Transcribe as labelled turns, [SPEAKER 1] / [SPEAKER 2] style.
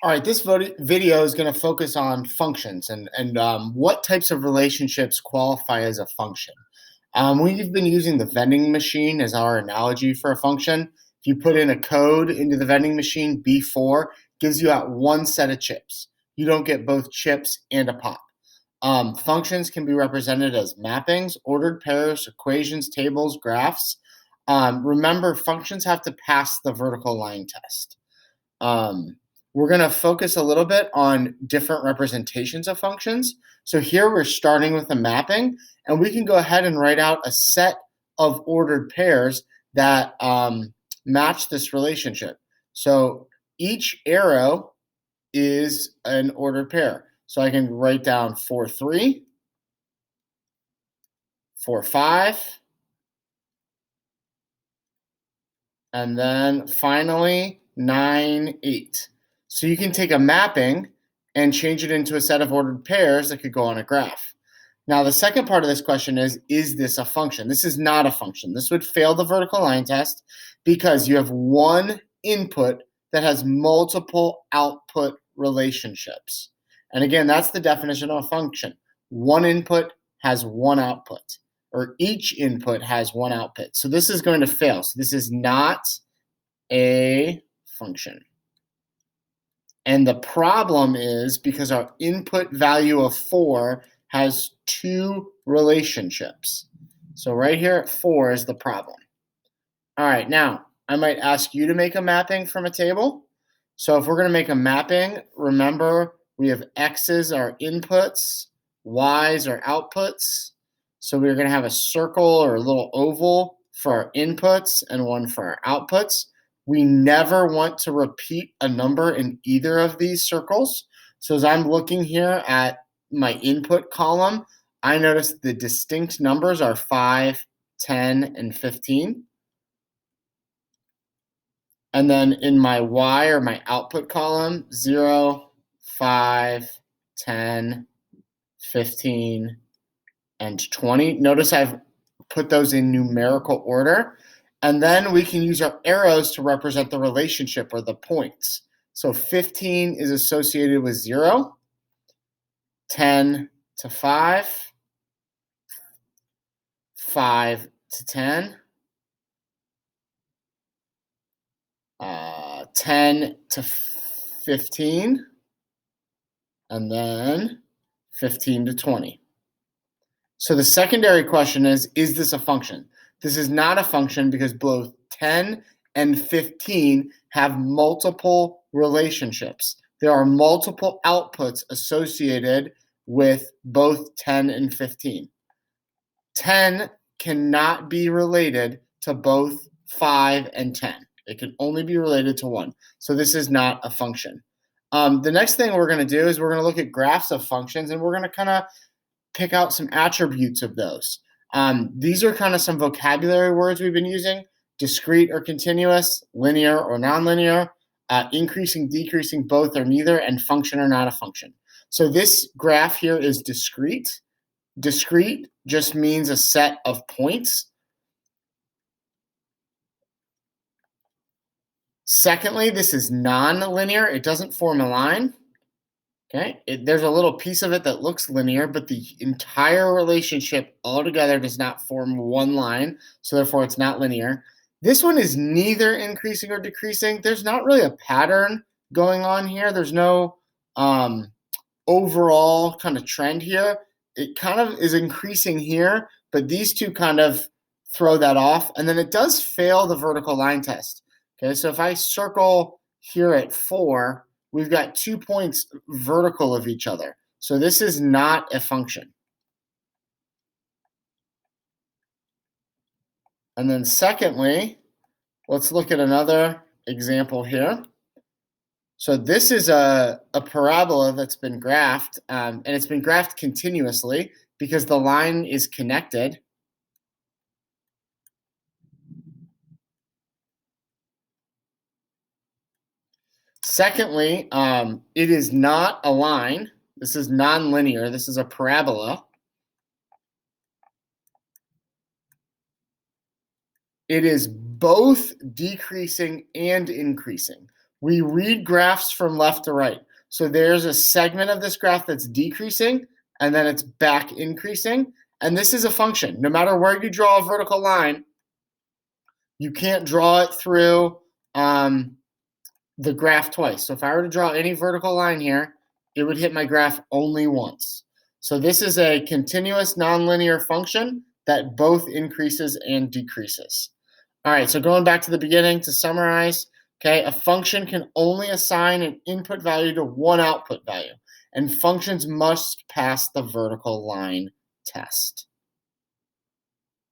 [SPEAKER 1] All right, this video is going to focus on functions and what types of relationships qualify as a function. We've been using the vending machine as our analogy for a function. If you put in a code into the vending machine, B4 gives you out one set of chips. You don't get both chips and a pop. Functions can be represented as mappings, ordered pairs, equations, tables, graphs. Remember, functions have to pass the vertical line test. Um, we're going to focus a little bit on different representations of functions. So here we're starting with a mapping, and we can go ahead and write out a set of ordered pairs that match this relationship. So each arrow is an ordered pair. So I can write down 4, 3, 4, 5, and then finally 9, 8. So you can take a mapping and change it into a set of ordered pairs that could go on a graph. Now, the second part of this question is this a function? This is not a function. This would fail the vertical line test because you have one input that has multiple output relationships. And again, that's the definition of a function. One input has one output, or each input has one output. So this is going to fail. So this is not a function. And the problem is because our input value of 4 has two relationships. So right here at 4 is the problem. All right, now I might ask you to make a mapping from a table. So if we're going to make a mapping, remember we have x's are inputs, y's are outputs. So we're going to have a circle or a little oval for our inputs and one for our outputs. We never want to repeat a number in either of these circles. So as I'm looking here at my input column, I notice the distinct numbers are 5, 10, and 15. And then in my Y or my output column, 0, 5, 10, 15, and 20. Notice I've put those in numerical order. And then we can use our arrows to represent the relationship or the points. So 15 is associated with 0, 10 to 5, 5 to 10, 10 to 15, and then 15 to 20. So the secondary question is this a function? This is not a function because both 10 and 15 have multiple relationships. There are multiple outputs associated with both 10 and 15. 10 cannot be related to both 5 and 10. It can only be related to 1. So this is not a function. The next thing we're going to do is we're going to look at graphs of functions, and we're going to kind of pick out some attributes of those. These are kind of some vocabulary words we've been using: discrete or continuous, linear or nonlinear, increasing, decreasing, both or neither, and function or not a function. So this graph here is discrete. Discrete just means a set of points. Secondly, this is nonlinear. It doesn't form a line. Okay, there's a little piece of it that looks linear, but the entire relationship altogether does not form one line, so therefore it's not linear. This one is neither increasing or decreasing. There's not really a pattern going on here. There's no overall kind of trend here. It kind of is increasing here, but these two kind of throw that off, and then it does fail the vertical line test. Okay, so if I circle here at 4, we've got 2 points vertical of each other. So this is not a function. And then secondly, let's look at another example here. So this is a parabola that's been graphed, and it's been graphed continuously because the line is connected. Secondly, it is not a line. This is nonlinear. This is a parabola. It is both decreasing and increasing. we read graphs from left to right. So there's a segment of this graph that's decreasing, and then it's back increasing. And this is a function. No matter where you draw a vertical line, you can't draw it through the graph twice. So if I were to draw any vertical line here, it would hit my graph only once. So this is a continuous nonlinear function that both increases and decreases. All right, so going back to the beginning to summarize, okay, a function can only assign an input value to one output value, and functions must pass the vertical line test.